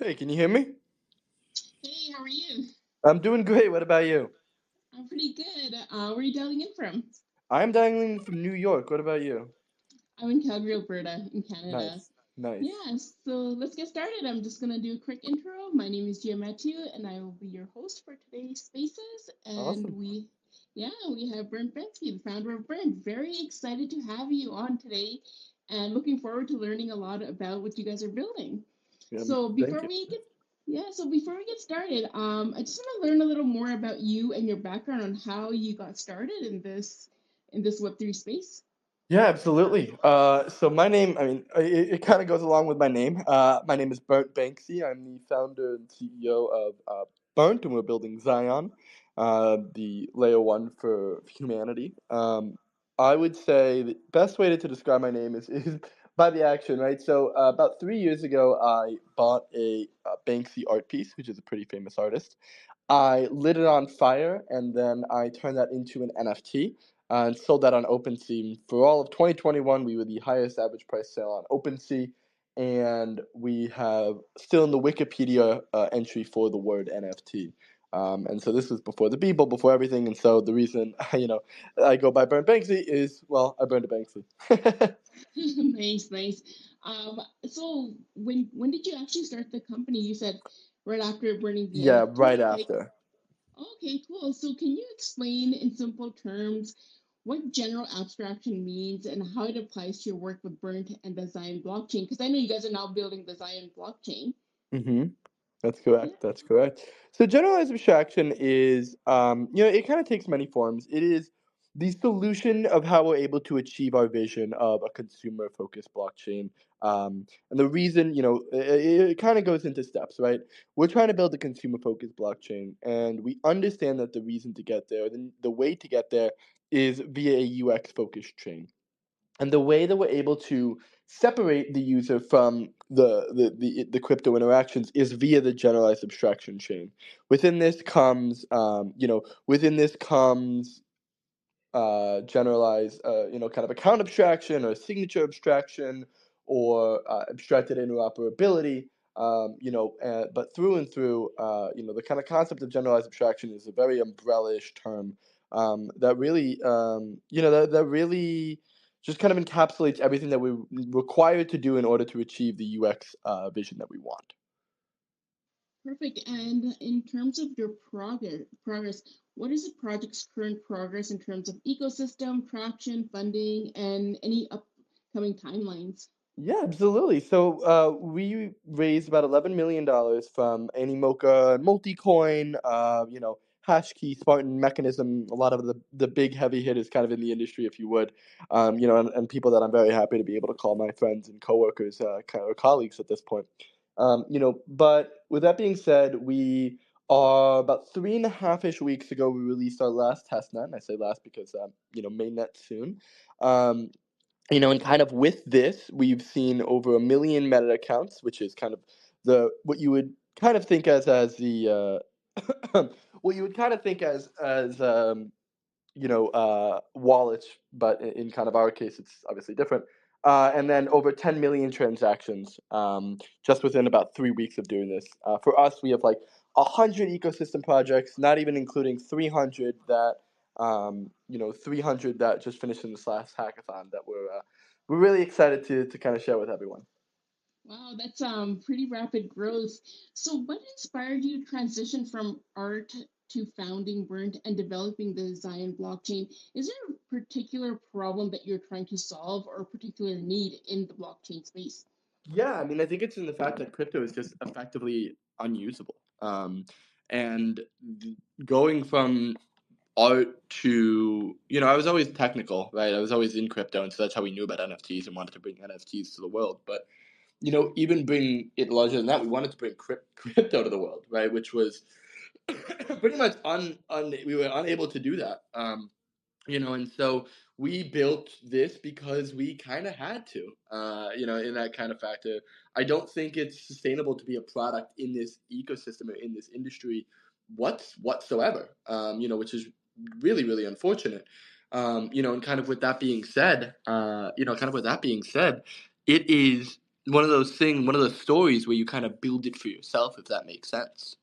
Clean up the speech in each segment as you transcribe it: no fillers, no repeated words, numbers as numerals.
Hey, can you hear me? Hey, how are you? I'm doing great. What about you? I'm pretty good. Where are you dialing in from? I'm dialing from New York. What about you? I'm in Calgary, Alberta, in Canada. Nice, nice. Yeah, so let's get started. I'm just gonna do a quick intro. My name is Gia Mathieu, and I will be your host for today's Spaces. And Awesome. we have Burnt Banksy, the founder of Burnt. Very excited to have you on today, and looking forward to learning a lot about what you guys are building. Yeah, So thank before you. we get so before we get started, I just want to learn a little more about you and your background on how you got started in this Web3 space. Yeah, absolutely. So my name, it kind of goes along with my name. My name is Burnt Banksy. I'm the founder and CEO of Burnt, and we're building XION, the layer one for humanity. I would say the best way to describe my name is by the action, right? So about 3 years ago, I bought a Banksy art piece, which is a pretty famous artist. I lit it on fire, and then I turned that into an NFT and sold that on OpenSea. For all of 2021, we were the highest average price sale on OpenSea, and we have still in the Wikipedia entry for the word NFT. And so this was before the Beeple, before everything, and so the reason I go by Burnt Banksy is, well, I burned a Banksy. Nice, nice. So when did you actually start the company? You said right after burning the Yeah, right NFT. Like, after. okay, cool. So can you explain in simple terms what general abstraction means and how it applies to your work with Burnt and the Zion blockchain? Because I know you guys are now building the Zion blockchain. Mm-hmm. That's Yeah. correct. That's correct. So generalized abstraction is, it kind of takes many forms. It is the solution of how we're able to achieve our vision of a consumer-focused blockchain. And the reason, it kind of goes into steps, right? We're trying to build a consumer-focused blockchain, and we understand that the reason to get there, the way to get there, is via a UX-focused chain. And the way that we're able to separate the user from the crypto interactions is via the generalized abstraction chain. Within this comes, generalized, kind of account abstraction or signature abstraction or abstracted interoperability. But through and through, the kind of concept of generalized abstraction is a very umbrella-ish term that really, that really just kind of encapsulates everything that we're required to do in order to achieve the UX vision that we want. Perfect. And in terms of your progress, what is the project's current progress in terms of ecosystem, traction, funding, and any upcoming timelines? Yeah, absolutely. So we raised about $11 million from Animoca and Multicoin, Hashkey, Spartan Mechanism, a lot of the big heavy hitters kind of in the industry, if you would, and people that I'm very happy to be able to call my friends and coworkers, or colleagues at this point. But with that being said, we are about 3.5-ish weeks ago, we released our last testnet, and I say last because, mainnet soon. Um, and kind of with this, we've seen over 1 million meta accounts, which is kind of the what you would kind of think as the what you would kind of think as wallets, but in kind of our case, it's obviously different. And then over 10 million transactions just within about 3 weeks of doing this. For us, we have like 100 ecosystem projects, not even including 300 that just finished in this last hackathon that we're really excited to kind of share with everyone. Wow, that's pretty rapid growth. So what inspired you to transition from art to founding Burnt and developing the Zion blockchain? Is there a particular problem that you're trying to solve or a particular need in the blockchain space? Yeah, I mean, I think it's in the fact that crypto is just effectively unusable. And going from art to, I was always technical, right? I was always in crypto, and so that's how we knew about NFTs and wanted to bring NFTs to the world. But even bring it larger than that, we wanted to bring crypto to the world, right? Which was pretty much we were unable to do that. And so we built this because we kind of had to, in that kind of factor. I don't think it's sustainable to be a product in this ecosystem or in this industry whatsoever, which is really, really unfortunate. And kind of with that being said, it is one of those stories where you kind of build it for yourself, if that makes sense.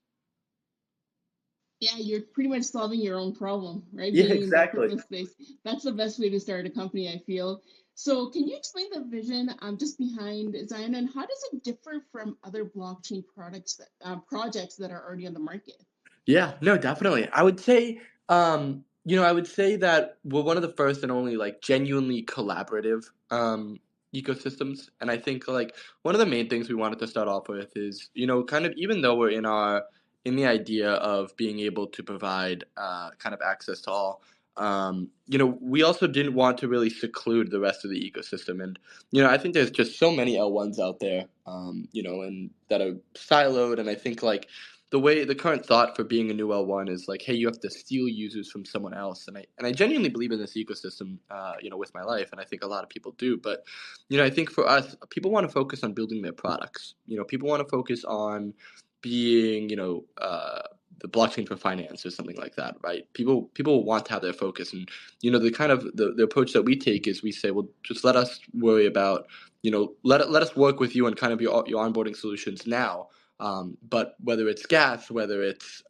Yeah, you're pretty much solving your own problem, right? Yeah, Being in the exactly. crypto space. That's the best way to start a company, I feel. So, can you explain the vision just behind Zion, and how does it differ from other blockchain projects that are already on the market? Yeah, no, definitely. I would say that we're one of the first and only like genuinely collaborative ecosystems. And I think like one of the main things we wanted to start off with is, kind of even though we're in the idea of being able to provide kind of access to all, we also didn't want to really seclude the rest of the ecosystem. And, I think there's just so many L1s out there, and that are siloed. And I think like the current thought for being a new L1 is like, hey, you have to steal users from someone else, and I genuinely believe in this ecosystem, with my life, and I think a lot of people do. But, I think for us, people want to focus on building their products. People want to focus on being, the blockchain for finance or something like that, right? People want to have their focus, and the kind of the approach that we take is we say, well, just let us worry about, let us work with you on kind of your onboarding solutions now, but whether it's gas, whether it's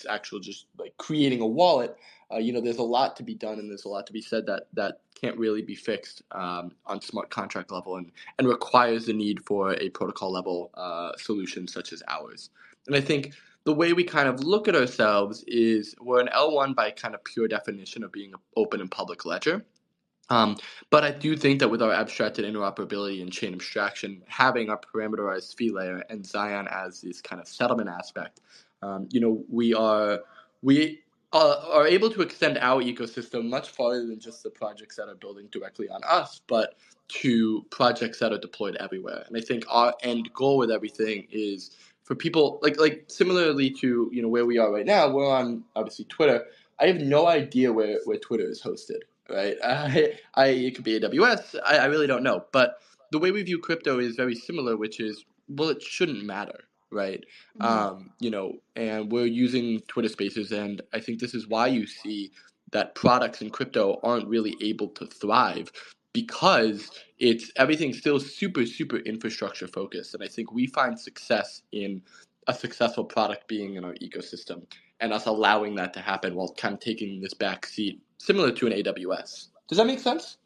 actual just like creating a wallet, there's a lot to be done, and there's a lot to be said that can't really be fixed on smart contract level, and requires the need for a protocol level solution such as ours. And I think the way we kind of look at ourselves is we're an L1 by kind of pure definition of being an open and public ledger. Um, but I do think that with our abstracted interoperability and chain abstraction, having a parameterized fee layer and Zion as this kind of settlement aspect, we are able to extend our ecosystem much farther than just the projects that are building directly on us, but to projects that are deployed everywhere. And I think our end goal with everything is for people like similarly to where we are right now. We're on obviously Twitter. I have no idea where Twitter is hosted, right? It could be AWS. I really don't know. But the way we view crypto is very similar, which is, well, it shouldn't matter, right? Mhm. And we're using Twitter Spaces, and I think this is why you see that products in crypto aren't really able to thrive because it's everything's still super super infrastructure focused, and I think we find success in a successful product being in our ecosystem and us allowing that to happen while kind of taking this back seat, similar to an AWS. Does that make sense?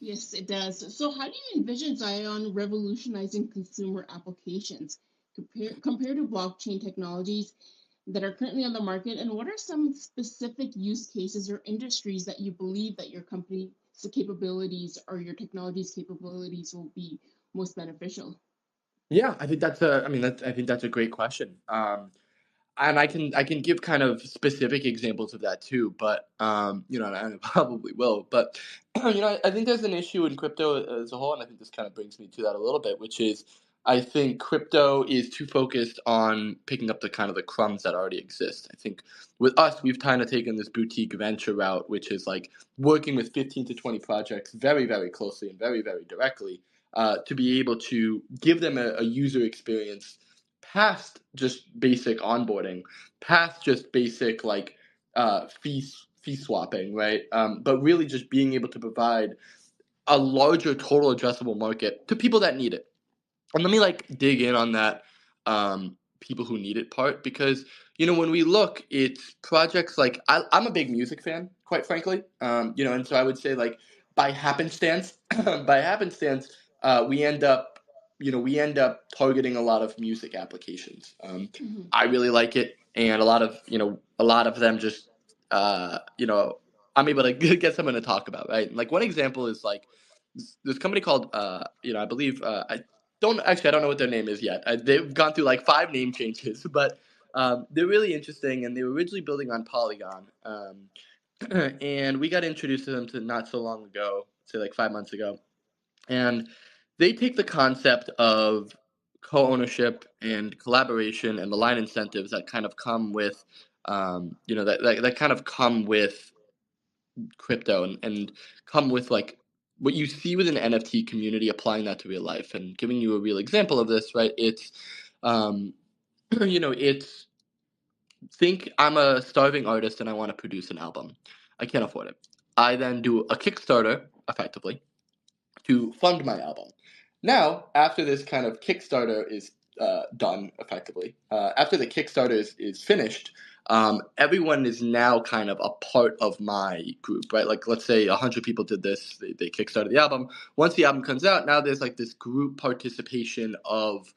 Yes, it does. So, how do you envision Zion revolutionizing consumer applications compared to blockchain technologies that are currently on the market? And what are some specific use cases or industries that you believe that your company's capabilities or your technology's capabilities will be most beneficial? Yeah, I think that's a great question. And I can give kind of specific examples of that too, but and I probably will. But I think there's an issue in crypto as a whole, and I think this kind of brings me to that a little bit, which is I think crypto is too focused on picking up the kind of the crumbs that already exist. I think with us, we've kind of taken this boutique venture route, which is like working with 15 to 20 projects very, very closely and very, very directly, to be able to give them a user experience past just basic onboarding, past just basic like fee swapping, right? But really just being able to provide a larger total addressable market to people that need it. And let me like dig in on that people who need it part, because when we look, it's projects like I'm a big music fan, quite frankly. And so I would say like by happenstance, by happenstance, we end up targeting a lot of music applications. Hmm. I really like it, and a lot of them just uh, you know I'm able to get someone to talk about, right? Like one example is like this company called I believe I don't know what their name is yet. They've gone through like 5 name changes, but they're really interesting, and they were originally building on Polygon, and we got introduced to them to not so long ago, say like 5 months ago, and they take the concept of co-ownership and collaboration and the line incentives that kind of come with, that kind of come with crypto, and come with like what you see with an NFT community, applying that to real life and giving you a real example of this, right? It's, um, it's think I'm a starving artist and I want to produce an album. I can't afford it. I then do a Kickstarter, effectively, to fund my album. Now, after this kind of Kickstarter is done effectively, after the Kickstarter is finished, everyone is now kind of a part of my group, right? Like, let's say 100 people did this, they Kickstarted the album. Once the album comes out, now there's like this group participation of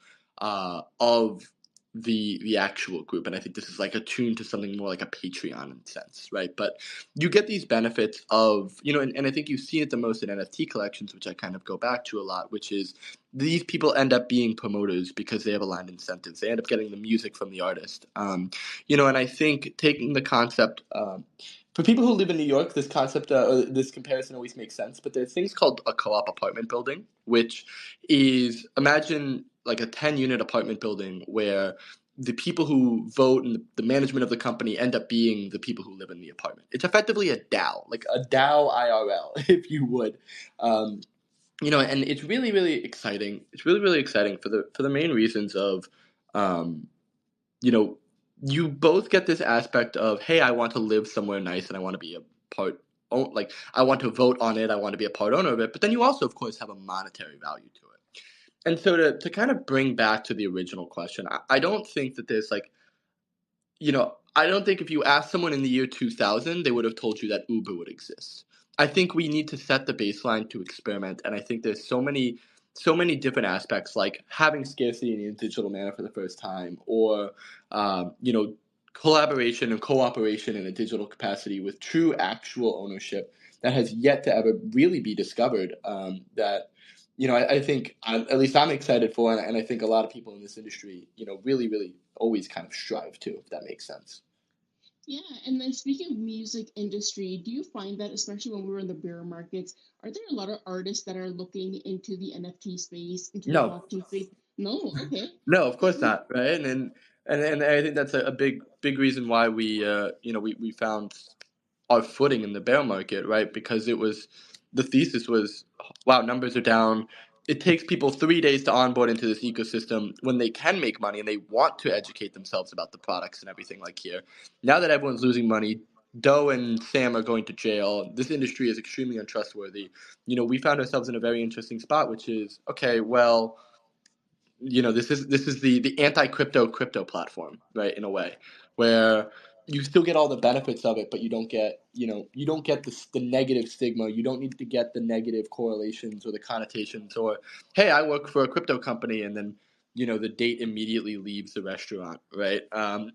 the actual group, and I think this is like attuned to something more like a Patreon in a sense, right? But you get these benefits of, and I think you've seen it the most in NFT collections, which I kind of go back to a lot, which is these people end up being promoters because they have aligned incentives. They end up getting the music from the artist. And I think taking the concept, for people who live in New York, this concept, or this comparison always makes sense, but there's things called a co-op apartment building, which is, imagine like a 10-unit apartment building where the people who vote and the management of the company end up being the people who live in the apartment. It's effectively a DAO, like a DAO IRL, if you would. And it's really, really exciting. It's really, really exciting for the main reasons of, um, you know, you both get this aspect of, hey, I want to live somewhere nice and I want to be a part, like I want to vote on it, I want to be a part owner of it. But then you also, of course, have a monetary value to it. And so to kind of bring back to the original question, I don't think that there's like, I don't think if you asked someone in the year 2000, they would have told you that Uber would exist. I think we need to set the baseline to experiment, and I think there's so many different aspects, like having scarcity in a digital manner for the first time, or collaboration and cooperation in a digital capacity with true actual ownership that has yet to ever really be discovered. That I think at least I'm excited for, and I think a lot of people in this industry, really, really always kind of strive to, if that makes sense. Yeah, and then speaking of music industry, do you find that especially when we were in the bear markets, are there a lot of artists that are looking into the NFT space, into the No, blockchain space? No, okay. no, of course not, right? And I think that's a big reason why we found our footing in the bear market, right? Because the thesis was, wow, numbers are down. It takes people 3 days to onboard into this ecosystem when they can make money and they want to educate themselves about the products and everything like here. Now that everyone's losing money, Doe and Sam are going to jail. This industry is extremely untrustworthy. We found ourselves in a very interesting spot, which is, okay, well, this is the anti-crypto platform, right, in a way, where you still get all the benefits of it, but you don't get the negative stigma. You don't need to get the negative correlations or the connotations, or, hey, I work for a crypto company, and then the date immediately leaves the restaurant, right? And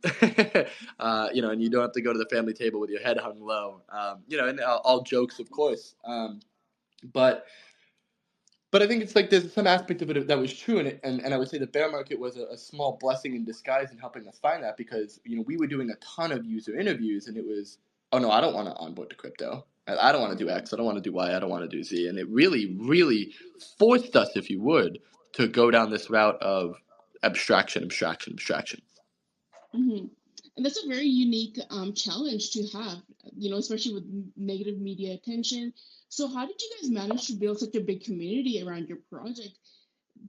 you don't have to go to the family table with your head hung low. And all jokes, of course. But I think it's like there's some aspect of it that was true, and I would say the bear market was a small blessing in disguise in helping us find that, because we were doing a ton of user interviews, and it was, oh no, I don't want to onboard to crypto. I don't want to do X. I don't want to do Y. I don't want to do Z. And it really, really forced us, if you would, to go down this route of abstraction, abstraction, abstraction. Hmm. And that's a very unique challenge to have, especially with negative media attention. So, how did you guys manage to build such a big community around your project,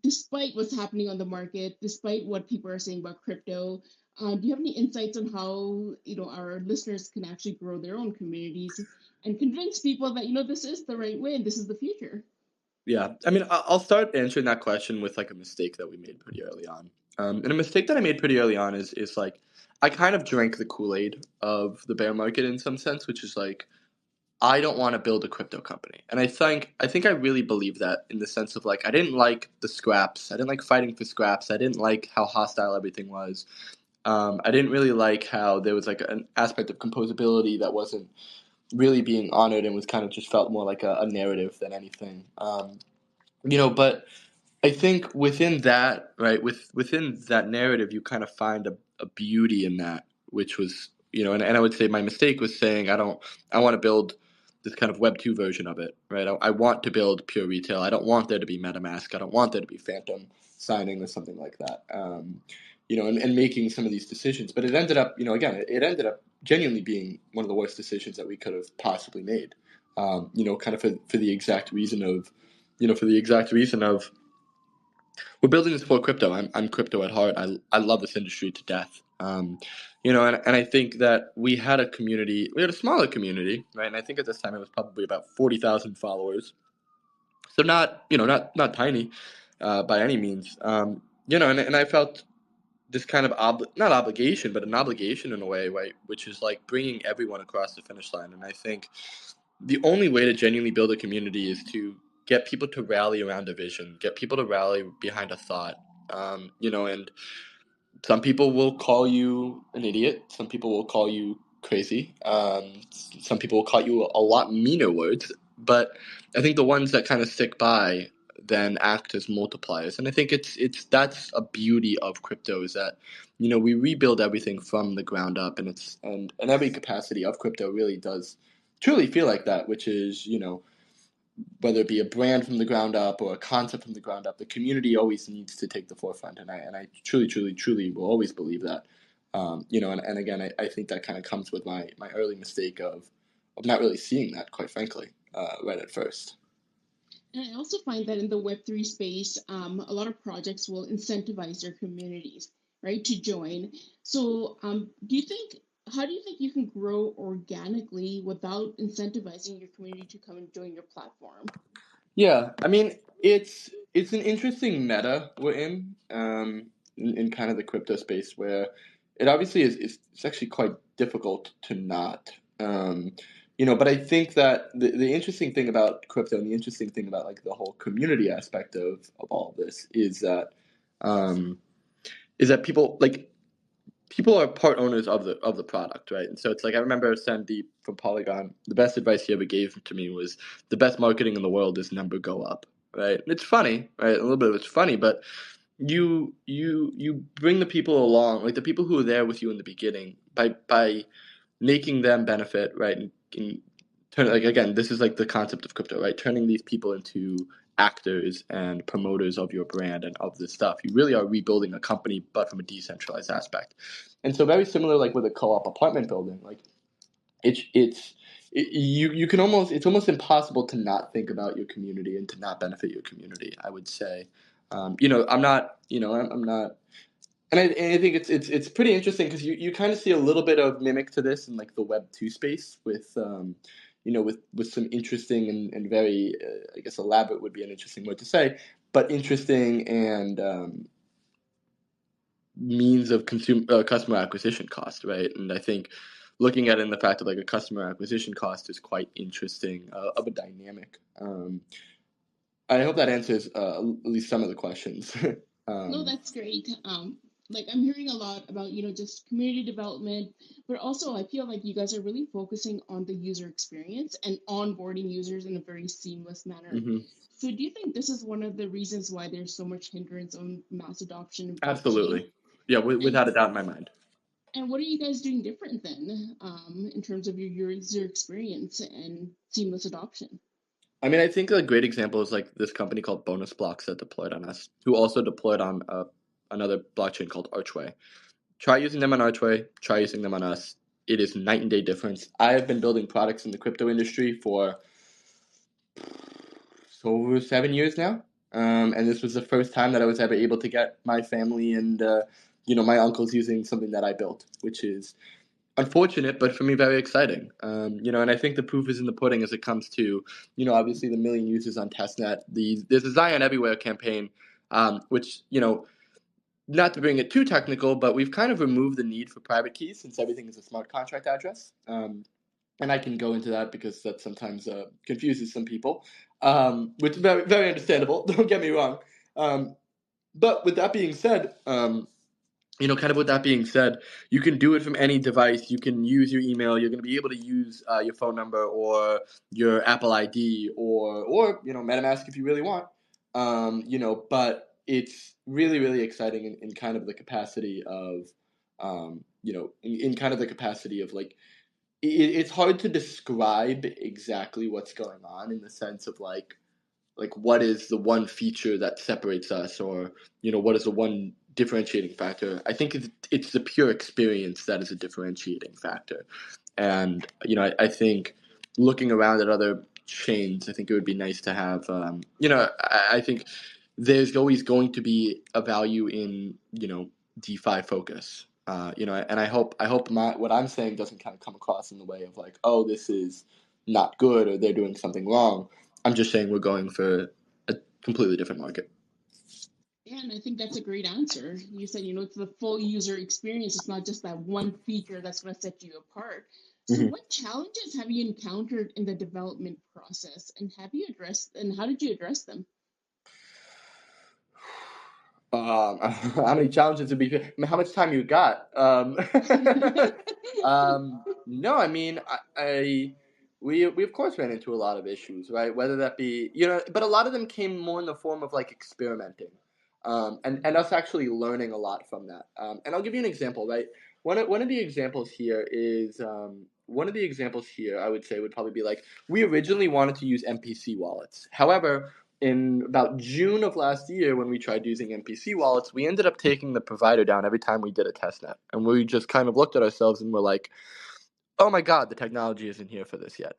despite what's happening on the market, despite what people are saying about crypto? Do you have any insights on how our listeners can actually grow their own communities and convince people that this is the right way and this is the future? Yeah, I mean, I'll start answering that question with like a mistake that we made pretty early on. And a mistake that I made pretty early on is like I kind of drank the Kool-Aid of the bear market in some sense, which is like I don't want to build a crypto company. And I think I really believe that, in the sense of like I didn't like the scraps. I didn't like fighting for scraps. I didn't like how hostile everything was. I didn't really like how there was like an aspect of composability that wasn't really being honored and was kind of just felt more like a narrative than anything. But I think within that, right, within that narrative, you kind of find a beauty in that, which was, and I would say my mistake was saying I want to build this kind of Web 2 version of it, right? I want to build pure retail. I don't want there to be MetaMask. I don't want there to be Phantom signing or something like that. And making some of these decisions, but it ended up, again, it ended up genuinely being one of the worst decisions that we could have possibly made. Kind of for the exact reason of, we're building this for crypto. I'm crypto at heart. I love this industry to death. And I think that we had a community. We had a smaller community, right? And I think at this time it was probably about 40,000 followers. So not tiny. by any means. And I felt this kind of not obligation, but an obligation in a way, right? Which is like bringing everyone across the finish line. And I think the only way to genuinely build a community is to get people to rally around a vision, get people to rally behind a thought. And some people will call you an idiot. Some people will call you crazy. Some people will call you a lot meaner words. But I think the ones that kind of stick by then act as multipliers. And I think that's a beauty of crypto is that we rebuild everything from the ground up, and every capacity of crypto really does truly feel like that, which is whether it be a brand from the ground up or a concept from the ground up, the community always needs to take the forefront, and I truly, truly, truly will always believe that. And again, I think that kind of comes with my early mistake of not really seeing that, quite frankly, right at first. And I also find that in the Web3 space, a lot of projects will incentivize their communities, right, to join. So, how do you think you can grow organically without incentivizing your community to come and join your platform? Yeah, I mean it's an interesting meta we're in kind of the crypto space where it obviously it's actually quite difficult to not. But I think that the interesting thing about crypto and the interesting thing about like the whole community aspect of all of this um, is that people are part owners of the product, right? And so it's like I remember Sandeep from Polygon. The best advice he ever gave to me was the best marketing in the world is number go up, right? And it's funny, right? A little bit of it's funny, but you bring the people along, like the people who are there with you in the beginning, by making them benefit, right? And turn like again, this is like the concept of crypto, right? Turning these people into actors and promoters of your brand and of this stuff. You really are rebuilding a company, but from a decentralized aspect. And so very similar, like with a co-op apartment building, like you can almost it's almost impossible to not think about your community and to not benefit your community. I would say, I'm not, I'm not and I think it's pretty interesting because you kind of see a little bit of mimic to this in like the Web 2 space with with some interesting and very I guess elaborate would be an interesting word to say, but interesting and means of customer acquisition cost, right? And I think looking at it in the fact of like a customer acquisition cost is quite interesting of a dynamic. I hope that answers at least some of the questions. No, um, that's great. Like I'm hearing a lot about, just community development, but also I feel like you guys are really focusing on the user experience and onboarding users in a very seamless manner. mhm. So do you think this is one of the reasons why there's so much hindrance on mass adoption in blockchain? Absolutely. Yeah, And without a doubt in my mind. and what are you guys doing different then, in terms of your user experience and seamless adoption? I mean, I think a great example is like this company called Bonus Blocks that deployed on us, who also deployed on another blockchain called Archway. Try using them on Archway, try using them on us. It is night and day difference. I have been building products in the crypto industry for over 7 years now. And this was the first time that I was ever able to get my family and my uncles using something that I built, which is unfortunate, but for me very exciting. And I think the proof is in the pudding as it comes to obviously the million users on testnet. There's a Zion Everywhere campaign, which not to bring it too technical, but we've kind of removed the need for private keys since everything is a smart contract address. And I can go into that because that sometimes confuses some people, which is very, very understandable. Don't get me wrong. Um, but with that being said, kind of with that being said, you can do it from any device. You can use your email. You're going to be able to use your phone number or your Apple ID or MetaMask if you really want. But it's really really exciting in kind of the capacity of in kind of the capacity of like it's hard to describe exactly what's going on in the sense of like what is the one feature that separates us or what is the one differentiating factor. I think it's the pure experience that is a differentiating factor. And I think looking around at other chains, I think it would be nice to have I think there's always going to be a value in DeFi focus. And I hope what I'm saying doesn't kind of come across in the way of like, oh, this is not good or they're doing something wrong. I'm just saying we're going for a completely different market. Yeah, and I think that's a great answer. You said, it's the full user experience. It's not just that one feature that's going to set you apart. So, Mhm. what challenges have you encountered in the development process, and and how did you address them? How many challenges would be? I mean, how much time you got? No, I mean, we of course ran into a lot of issues, right? Whether that be, but a lot of them came more in the form of like experimenting, and us actually learning a lot from that. And I'll give you an example, right? One of the examples here is one of the examples here I would say would probably be like we originally wanted to use MPC wallets. However, in about June of last year, when we tried using MPC wallets, we ended up taking the provider down every time we did a testnet, and we just kind of looked at ourselves and were like, "Oh my God, the technology isn't here for this yet."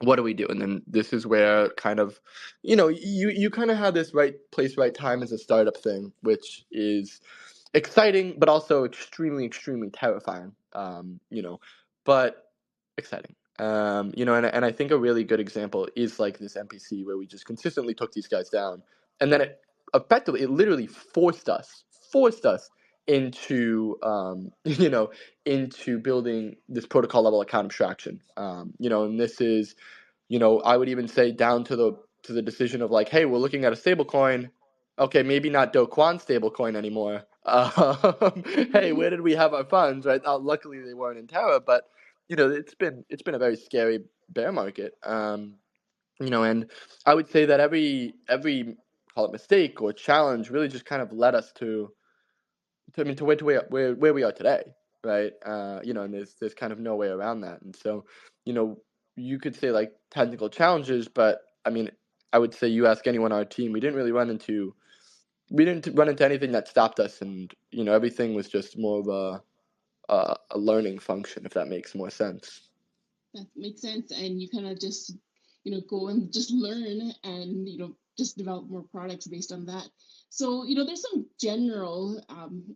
What do we do? And then this is where kind of, you kind of have this right place, right time as a startup thing, which is exciting, but also extremely, extremely terrifying. But exciting. And I think a really good example is like this NPC where we just consistently took these guys down, and then it literally forced us into into building this protocol level account abstraction. And this is, I would even say down to the decision of like, hey, we're looking at a stable coin. Okay, maybe not Do Kwon stable coin anymore. Hey, where did we have our funds? Right? Luckily, they weren't in Terra, but it's been a very scary bear market. And I would say that every call it mistake or challenge really just kind of led us to where we are today, right? And there's kind of no way around that. And so, you know, you could say like technical challenges, but I mean, I would say you ask anyone on our team, we didn't run into anything that stopped us, and everything was just more of a learning function, if that makes more sense. That makes sense. And you kind of just, go and just learn and, just develop more products based on that. So, there's some general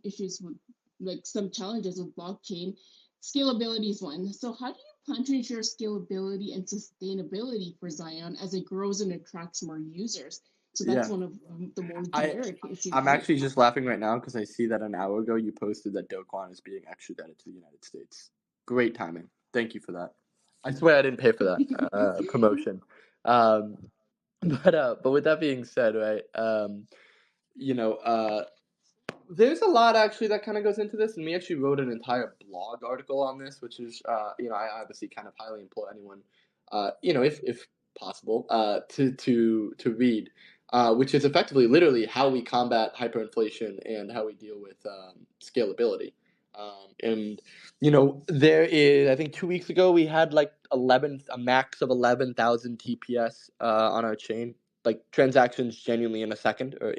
issues with like some challenges with blockchain. Scalability is one. So, how do you plan to ensure scalability and sustainability for Zion as it grows and attracts more users? So, that's Yeah. one of the more I generic issues, I'm right? actually just laughing right now because I see that an hour ago you posted that Do Kwon is being extradited to the United States. Great timing. Thank you for that. I swear I didn't pay for that promotion. Um, but with that being said, right? You know, uh, there's a lot actually that kind of goes into this, and we actually wrote an entire blog article on this, which is, I obviously kind of highly implore anyone, if possible, to read, which is effectively, literally, how we combat hyperinflation and how we deal with scalability. And there is, I think 2 weeks ago we had like a max of 11,000 TPS on our chain, like transactions genuinely in a second, or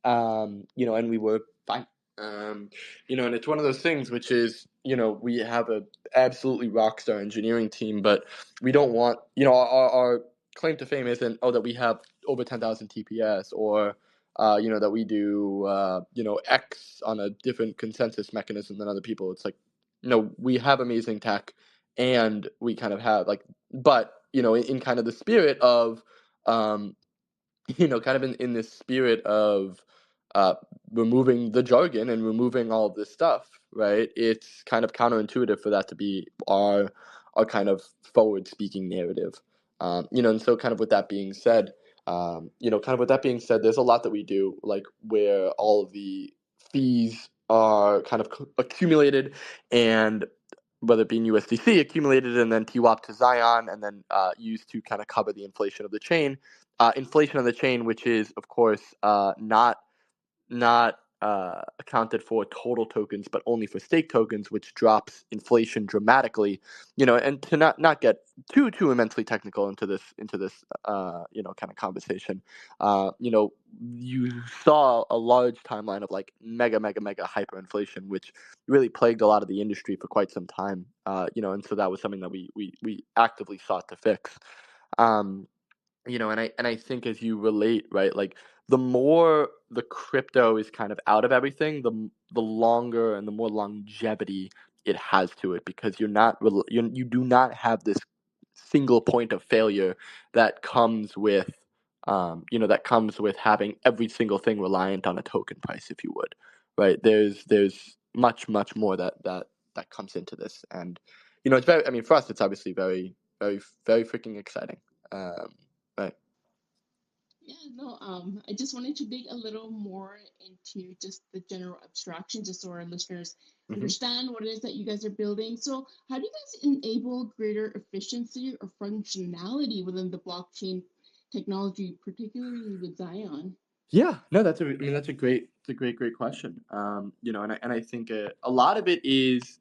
and we were fine. And it's one of those things which is, we have a absolutely rock star engineering team, but we don't want, our claim to fame isn't, that we have over 10,000 TPS, or, that we do, X on a different consensus mechanism than other people. It's like, we have amazing tech, and we kind of have like, but, in kind of the spirit of, um, kind of in this spirit of uh, removing the jargon and removing all of this stuff, right? It's kind of counterintuitive for that to be our kind of forward speaking narrative. And so kind of with that being said, there's a lot that we do, like where all of the fees are kind of accumulated, and whether it be in USDC accumulated and then TWAP to Zion, and then used to kind of cover the inflation of the chain. Inflation of the chain, which is of course not accounted for total tokens, but only for stake tokens, which drops inflation dramatically. And to not get too immensely technical into this kind of conversation. You saw a large timeline of like mega mega mega hyperinflation, which really plagued a lot of the industry for quite some time. And so that was something that we actively sought to fix. Um, and I think as you relate, right, like the more the crypto is kind of out of everything, the longer and the more longevity it has to it, because you do not have this single point of failure that comes with that comes with having every single thing reliant on a token price, if you would, right? There's much more that comes into this, and it's very. I mean, for us, it's obviously very freaking exciting, um, right? Yeah, no, I just wanted to dig a little more into just the general abstraction, just so our listeners hmm understand what it is that you guys are building. So, how do you guys enable greater efficiency or functionality within the blockchain technology, particularly with Zion? Yeah, no, I mean, it's a great question. And I think a lot of it is,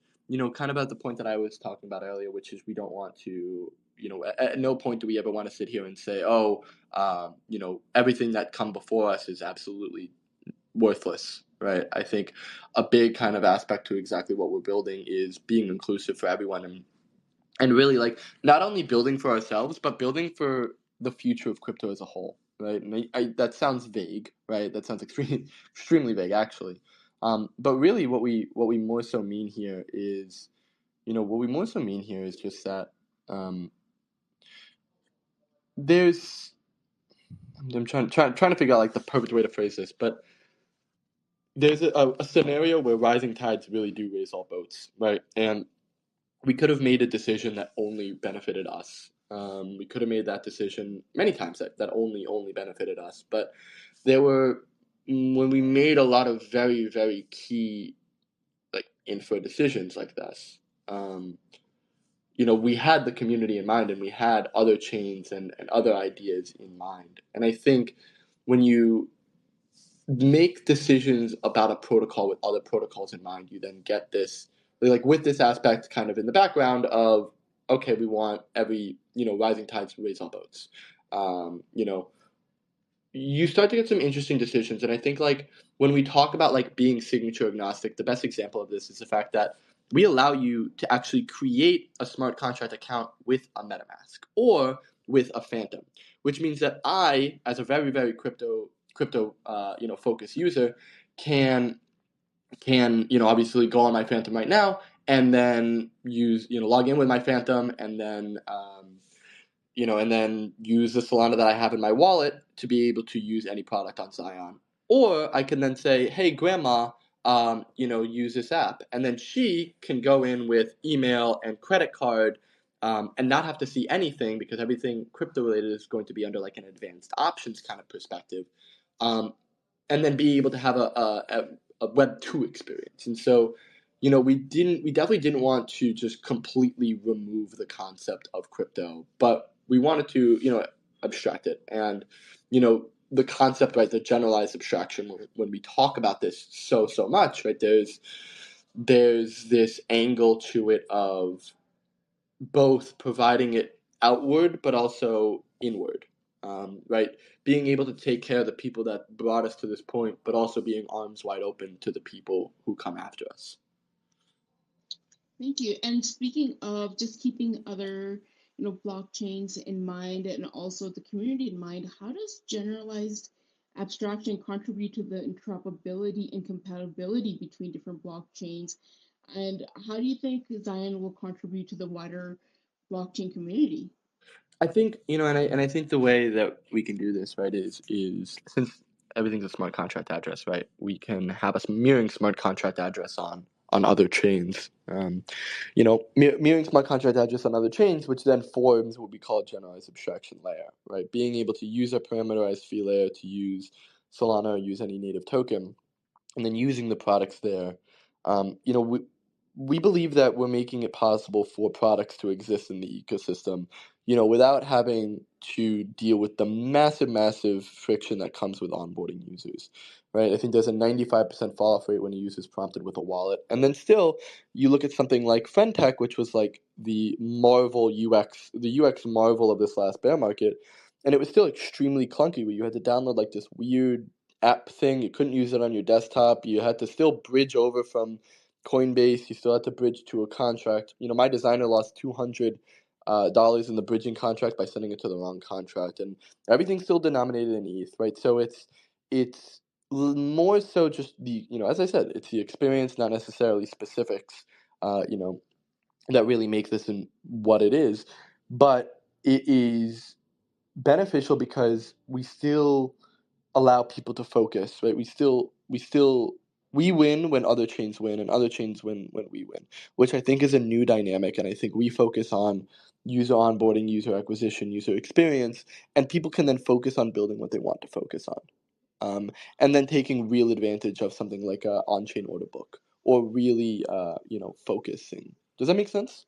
kind of at the point that I was talking about earlier, which is we don't want to, at no point do we ever want to sit here and say, oh, everything that come before us is absolutely worthless, right? I think a big kind of aspect to exactly what we're building is being inclusive for everyone, and really, like, not only building for ourselves but building for the future of crypto as a whole, right? And that sounds vague, right? That sounds extremely vague, actually. But really what we more so mean here is just that, um, there's I'm trying to figure out like the perfect way to phrase this, but there's a scenario where rising tides really do raise all boats, right? And we could have made a decision that only benefited us. We could have made that decision many times that only benefited us. But there were when we made a lot of very key like info decisions like this. Um, we had the community in mind, and we had other chains and other ideas in mind. And I think when you make decisions about a protocol with other protocols in mind, you then get this, like, with this aspect kind of in the background of, okay, we want every, rising tides to raise all boats. Um, you know, you start to get some interesting decisions. And I think, like, when we talk about like being signature agnostic, the best example of this is the fact that we allow you to actually create a smart contract account with a MetaMask or with a Phantom, which means that I, as a very crypto focused user, can obviously go on my Phantom right now and then use, log in with my Phantom, and then and then use the Solana that I have in my wallet to be able to use any product on Zion. Or I can then say, hey, grandma, use this app. And then she can go in with email and credit card, and not have to see anything, because everything crypto related is going to be under like an advanced options kind of perspective. Um, and then be able to have a Web 2 experience. And so, we definitely didn't want to just completely remove the concept of crypto, but we wanted to, abstract it. And, the concept, right, the generalized abstraction, when we talk about this so much, right, there's this angle to it of both providing it outward but also inward, right? Being able to take care of the people that brought us to this point, but also being arms wide open to the people who come after us. Thank you. And speaking of just keeping other, blockchains in mind and also the community in mind, how does generalized abstraction contribute to the interoperability and compatibility between different blockchains? And how do you think Zion will contribute to the wider blockchain community? I think, and I think the way that we can do this, right, is since everything's a smart contract address, right, we can have a mirroring smart contract address on other chains. Mirroring smart contract address on other chains, which then forms what we call a generalized abstraction layer, right? Being able to use a parameterized fee layer to use Solana or use any native token, and then using the products there. We believe that we're making it possible for products to exist in the ecosystem, without having to deal with the massive friction that comes with onboarding users, right? I think there's a 95% fall off rate when a user is prompted with a wallet. And then still, you look at something like FriendTech, which was like the UX marvel of this last bear market, and it was still extremely clunky, where you had to download like this weird app thing. You couldn't use it on your desktop. You had to still bridge over from Coinbase. You still had to bridge to a contract. My designer lost $200 in the bridging contract by sending it to the wrong contract, and everything's still denominated in ETH, right? So it's more so just the, as I said, it's the experience, not necessarily specifics, that really make this in what it is, but it is beneficial because we still allow people to focus, right? We win when other chains win, and other chains win when we win, which I think is a new dynamic. And I think we focus on user onboarding, user acquisition, user experience, and people can then focus on building what they want to focus on, and then taking real advantage of something like a on-chain order book, or really, focusing. Does that make sense?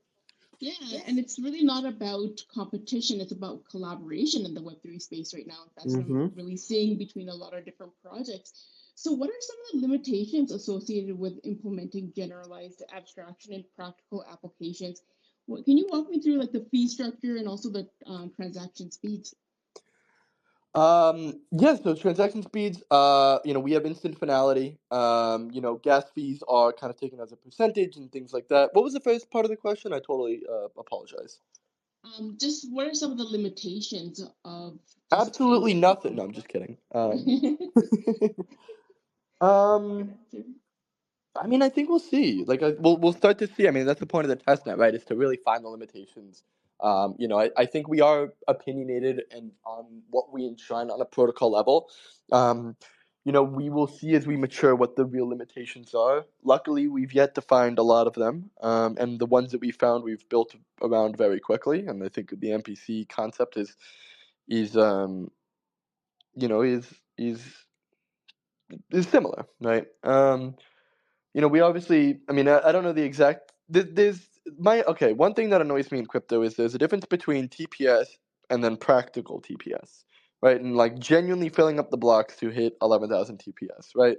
Yeah, and it's really not about competition, it's about collaboration in the Web3 space right now. That's what I'm Mm-hmm. really seeing between a lot of different projects. So, what are some of the limitations associated with implementing generalized abstraction in practical applications? What, can you walk me through like the fee structure and also the transaction speeds? Yes, so transaction speeds, we have instant finality. Gas fees are kind of taken as a percentage and things like that. What was the first part of the question? I totally apologize. Just what are some of the limitations of just Absolutely trading? nothing. No, I'm just kidding. Um, I mean, I think we'll see. Like, we'll start to see. I mean, that's the point of the test net, right? Is to really find the limitations. I think we are opinionated and on what we enshrine on a protocol level. Um, we will see as we mature what the real limitations are. Luckily, we've yet to find a lot of them, and the ones that we found, we've built around very quickly. And I think the NPC concept is you know is is similar, right? We obviously, I mean, I don't know the exact. There's my okay. One thing that annoys me in crypto is there's a difference between TPS and then practical TPS, right? And like genuinely filling up the blocks to hit 11,000 TPS, right?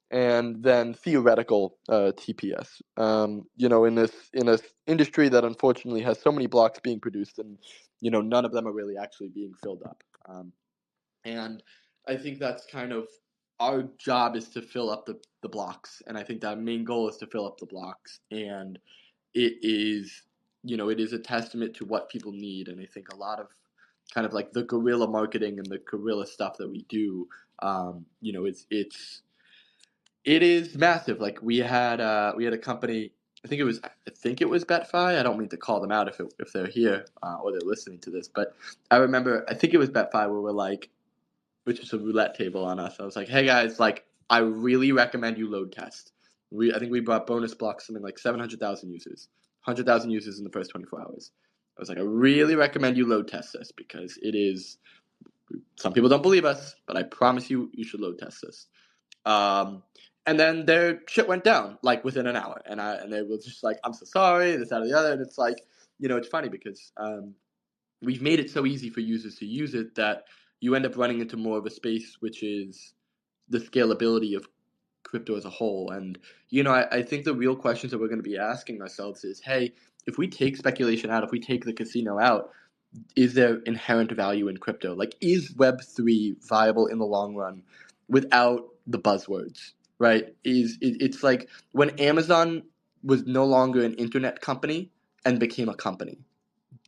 And then theoretical TPS. In this industry that unfortunately has so many blocks being produced, and none of them are really actually being filled up. And I think that's kind of our job, is to fill up the blocks. And I think that main goal is to fill up the blocks. And it is, it is a testament to what people need. And I think a lot of kind of like the guerrilla marketing and the guerrilla stuff that we do, it is massive. Like we had a company. I think it was BetFi. I don't mean to call them out if they're here or they're listening to this, but I remember I think it was BetFi where we're like, which is a roulette table on us. I was like, hey guys, like I really recommend you load test. I think we brought bonus blocks something like 700,000 users, 100,000 users in the first 24 hours. I was like, I really recommend you load test this because it is. Some people don't believe us, but I promise you should load test this. Um, and then their shit went down like within an hour, and they were just like, I'm so sorry, this, that, or the other. And it's like, it's funny because we've made it so easy for users to use it that you end up running into more of a space, which is the scalability of crypto as a whole. And I think the real questions that we're going to be asking ourselves is, hey, if we take speculation out, if we take the casino out, is there inherent value in crypto? Like, is Web3 viable in the long run without the buzzwords? Right? It's like when Amazon was no longer an internet company and became a company.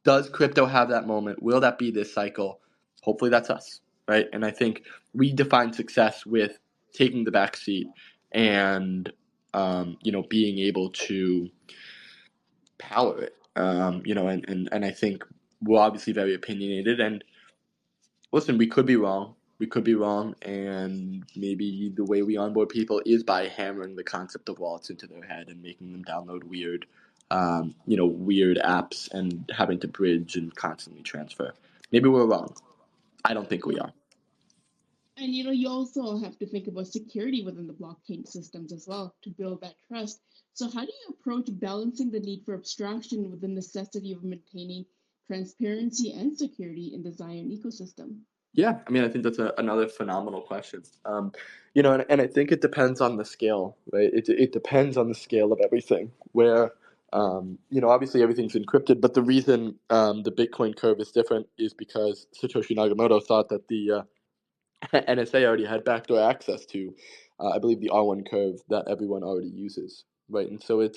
Does crypto have that moment? Will that be this cycle? Hopefully that's us, right? And I think we define success with taking the back seat and being able to power it. And I think we're obviously very opinionated. And listen, we could be wrong. We could be wrong, and maybe the way we onboard people is by hammering the concept of wallets into their head and making them download weird apps and having to bridge and constantly transfer. Maybe we're wrong. I don't think we are. And you also have to think about security within the blockchain systems as well to build that trust. So, how do you approach balancing the need for abstraction with the necessity of maintaining transparency and security in the Zion ecosystem? Yeah, I mean, I think that's another phenomenal question. And I think it depends on the scale, right? It depends on the scale of everything. Where, obviously everything's encrypted, but the reason the Bitcoin curve is different is because Satoshi Nakamoto thought that the NSA already had backdoor access to, I believe, the R1 curve that everyone already uses, right? And so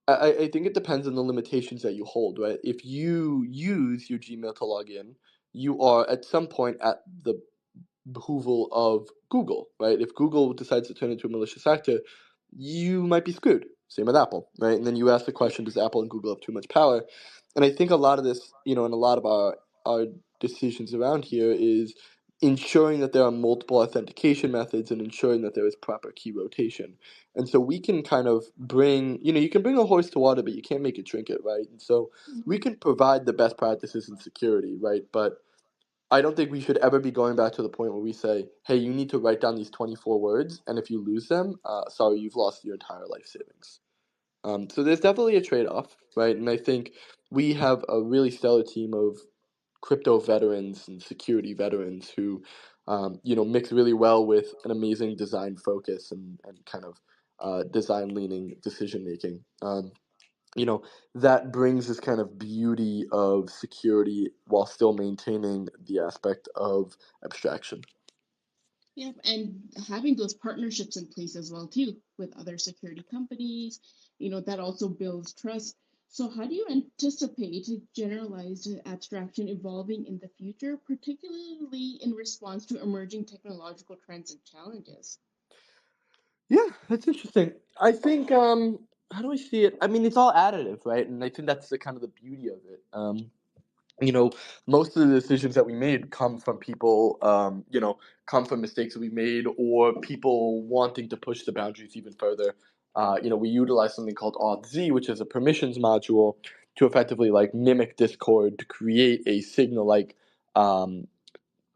I think it depends on the limitations that you hold, right? If you use your Gmail to log in, you are at some point at the behoval of Google, right? If Google decides to turn into a malicious actor, you might be screwed. Same with Apple, right? And then you ask the question, does Apple and Google have too much power? And I think a lot of this, and a lot of our our decisions around here is ensuring that there are multiple authentication methods and ensuring that there is proper key rotation. And so we can kind of bring, you can bring a horse to water, but you can't make it drink it, right? And so we Mhm. can provide the best practices in security, right? But I don't think we should ever be going back to the point where we say, hey, you need to write down these 24 words, and if you lose them, sorry, you've lost your entire life savings. So there's definitely a trade-off, right? And I think we have a really stellar team of crypto veterans and security veterans who, mix really well with an amazing design focus and kind of design-leaning decision making. You know, that brings this kind of beauty of security while still maintaining the aspect of abstraction. Yep, and having those partnerships in place as well too with other security companies, that also builds trust. So how do you anticipate generalized abstraction evolving in the future, particularly in response to emerging technological trends and challenges? Yeah, that's interesting. I think how do I see it? I mean, it's all additive, right? And I think that's the kind of the beauty of it. You know, most of the decisions that we made come from people, come from mistakes that we made or people wanting to push the boundaries even further. We utilize something called auth which is a permissions module to effectively like mimic Discord to create a signal like um,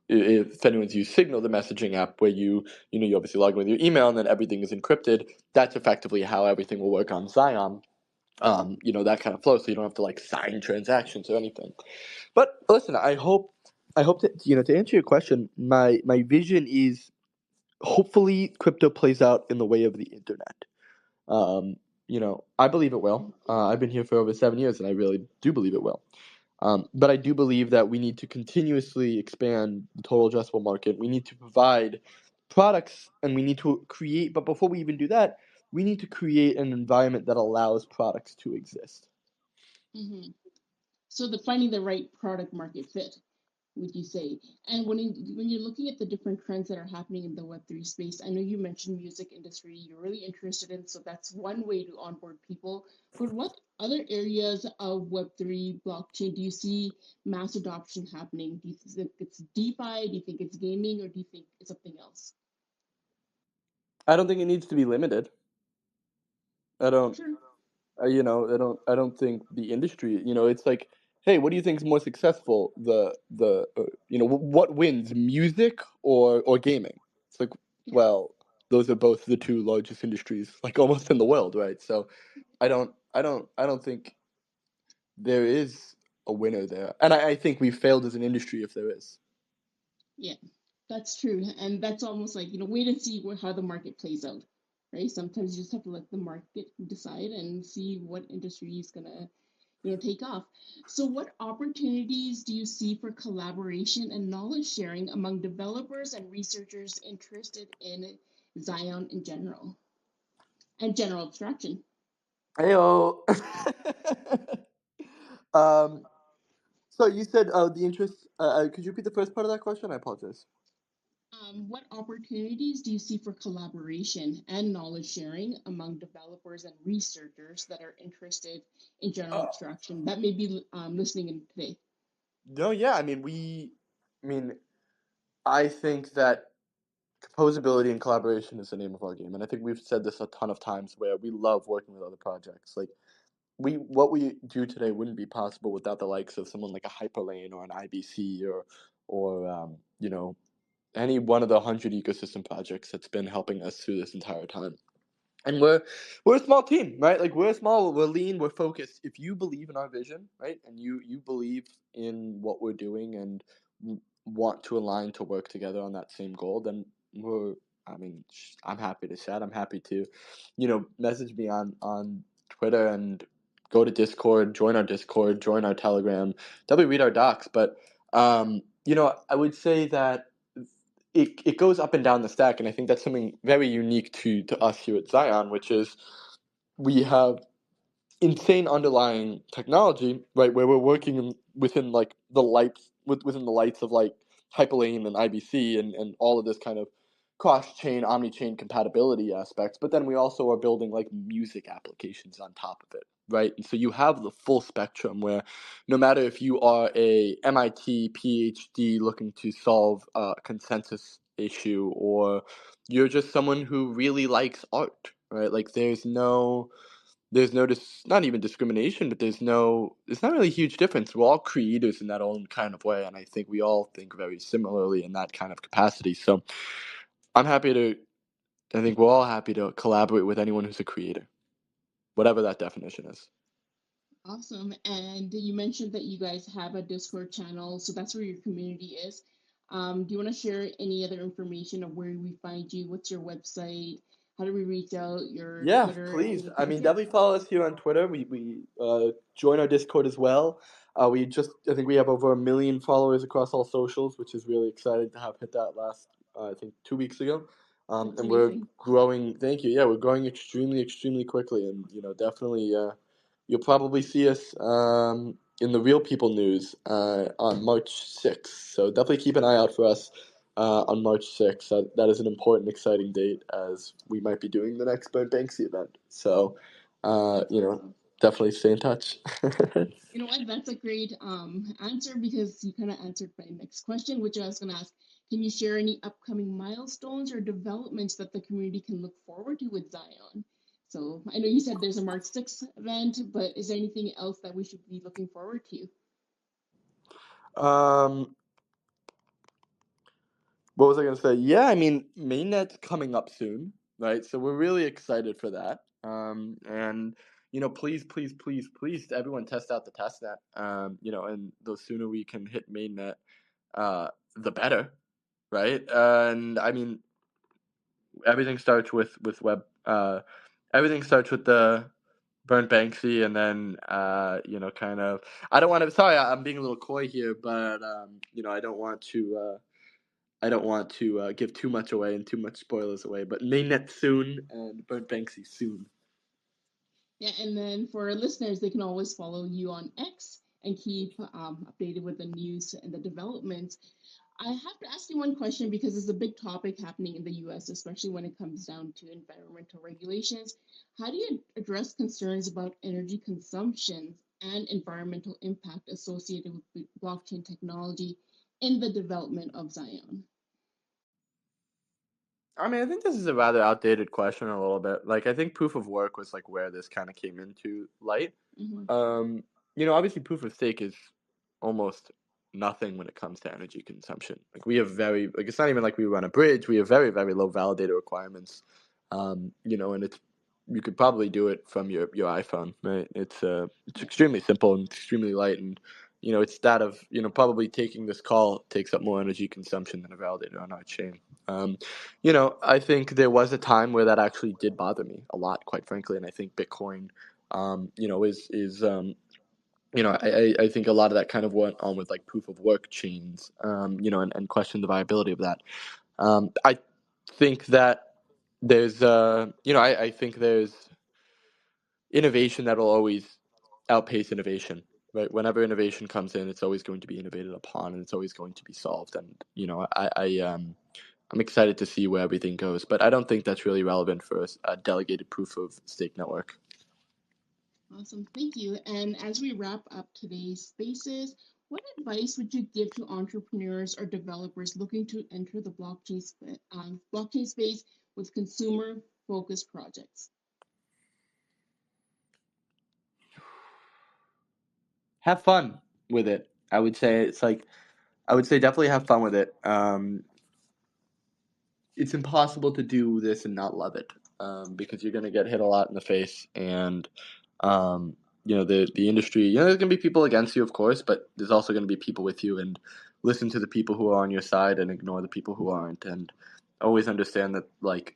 if anyone's used Signal, the messaging app, where you obviously log in with your email and then everything is encrypted. That's effectively how everything will work on Zion. That kind of flow, so you don't have to like sign transactions or anything. But listen, I hope that to answer your question, my vision is hopefully crypto plays out in the way of the internet. I believe it will. I've been here for over 7 years, and I really do believe it will. But I do believe that we need to continuously expand the total addressable market. We need to provide products and we need to create, but before we even do that, we need to create an environment that allows products to exist. Hmm. So the finding the right product market fit, would you say? And when you're looking at the different trends that are happening in the Web3 space, I know you mentioned music industry you're really interested in, so that's one way to onboard people. But what other areas of Web3 blockchain do you see mass adoption happening? Do you think it's DeFi? Do you think it's gaming, or do you think it's something else? I don't think it needs to be limited. I don't, Sure. I don't think the industry, it's like, hey, what do you think is more successful? What wins, music or gaming? It's like, Yeah. well, those are both the two largest industries, like almost in the world, right? So I don't think there is a winner there, and I think we failed as an industry if there is. Yeah, that's true. And that's almost like, wait and see how the market plays out, right? Sometimes you just have to let the market decide and see what industry is going to, take off. So, what opportunities do you see for collaboration and knowledge sharing among developers and researchers interested in Zion in general and general abstraction? Heyo. um. So you said the interest. Could you repeat the first part of that question? I apologize. What opportunities do you see for collaboration and knowledge sharing among developers and researchers that are interested in general abstraction that may be listening in today? No, yeah. I mean, I think that composability and collaboration is the name of our game, and I think we've said this a ton of times where we love working with other projects. Like what we do today wouldn't be possible without the likes of someone like a Hyperlane or an IBC or any one of the 100 ecosystem projects that's been helping us through this entire time. And we're a small team, right? Like we're lean, we're focused. If you believe in our vision, right, and you believe in what we're doing and want to align to work together on that same goal, then we're. I mean, I'm happy to chat. I'm happy to, message me on Twitter and go to Discord, join our Telegram, definitely read our docs. But I would say that it goes up and down the stack, and I think that's something very unique to us here at Zion, which is we have insane underlying technology, right, where we're working within like within the lights of like Hyperlane and IBC and all of this kind of cross-chain, omni-chain compatibility aspects. But then we also are building like music applications on top of it. right? And so you have the full spectrum where no matter if you are a MIT PhD looking to solve a consensus issue, or you're just someone who really likes art, right? Like not even discrimination, but there's not really a huge difference. We're all creators in that own kind of way, and I think we all think very similarly in that kind of capacity. So I'm happy to I think we're all happy to collaborate with anyone who's a creator, whatever that definition is. Awesome. And you mentioned that you guys have a Discord channel, so that's where your community is. Do you want to share any other information of where we find you? What's your website? How do we reach out? Your Yeah, Twitter, please. I anything? mean, Yeah. definitely follow us here on Twitter. We join our Discord as well. I think we have over 1 million followers across all socials, which is really exciting to have hit that last, I think 2 weeks ago. That's And we're amazing. growing. Thank you. Yeah, we're growing extremely, extremely quickly, and definitely, you'll probably see us in the Real People news on March 6th. So definitely keep an eye out for us on March 6th. That is an important, exciting date as we might be doing the next Burnt Banksy event. So, That's awesome. definitely stay in touch. You know what? That's a great answer because you kind of answered my next question, which I was going to ask. Can you share any upcoming milestones or developments that the community can look forward to with Zion? So I know you said there's a March 6th event, but is there anything else that we should be looking forward to? um, what was I gonna say? Yeah, I mean, mainnet's coming up soon, right? So we're really excited for that. And please, please, please, please, everyone test out the testnet. And the sooner we can hit mainnet, the better, right? And I mean, everything starts with web. Everything starts with the Burnt Banksy, and then kind of. I don't want to. Sorry, I'm being a little coy here, but I don't want to. I don't want to give too much away and too much spoilers away. But mainnet soon and Burnt Banksy soon. Yeah, and then for our listeners, they can always follow you on X and keep updated with the news and the developments. I have to ask you one question because it's a big topic happening in the US, especially when it comes down to environmental regulations. How do you address concerns about energy consumption and environmental impact associated with blockchain technology in the development of Zion? I mean, I think this is a rather outdated question a little bit. Like, I think proof of work was like where this kind of came into light. Hmm. Um, Obviously, proof of stake is almost nothing when it comes to energy consumption. Like, we have it's not even like we run a bridge. We have very, very low validator requirements. And you could probably do it from your iPhone, right? It's Yeah. extremely simple and extremely light, and it's that of probably taking this call takes up more energy consumption than a validator on our chain. Um, I think there was a time where that actually did bother me a lot, quite frankly, and I think Bitcoin is I think a lot of that kind of went on with like proof of work chains, and question the viability of that. I think that I think there's innovation that will always outpace innovation, right? Whenever innovation comes in, it's always going to be innovated upon, and it's always going to be solved. And I'm excited to see where everything goes, but I don't think that's really relevant for a delegated proof of stake network. Awesome. Thank you. And as we wrap up today's spaces, what advice would you give to entrepreneurs or developers looking to enter the blockchain space with consumer focused projects? Have fun with it. I would say definitely have fun with it. It's impossible to do this and not love it, because you're going to get hit a lot in the face, and um, the industry. There's going to be people against you, of course, but there's also going to be people with you, and listen to the people who are on your side and ignore the people who aren't, and always understand that like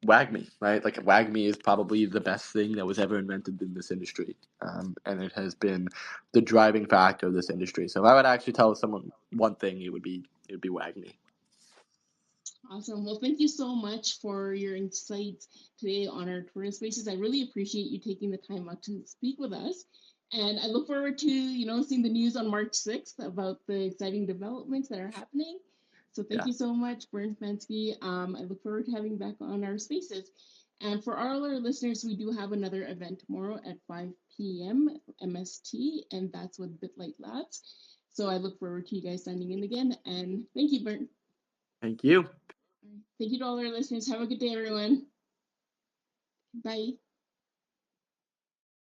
WAGMI, right? Like WAGMI is probably the best thing that was ever invented in this industry, and it has been the driving factor of this industry. So if I would actually tell someone one thing, it would be WAGMI. Awesome. Well, thank you so much for your insights today on our Twitter spaces. I really appreciate you taking the time out to speak with us. And I look forward to, seeing the news on March 6th about the exciting developments that are happening. So thank Yeah. you so much, Burnt Banksy. I look forward to having you back on our spaces. And for all our listeners, we do have another event tomorrow at 5 p.m. MST, and that's with BitLight Labs. So I look forward to you guys signing in again. And thank you, Burnt. Thank you. Thank you to all our listeners. Have a good day, everyone. Bye.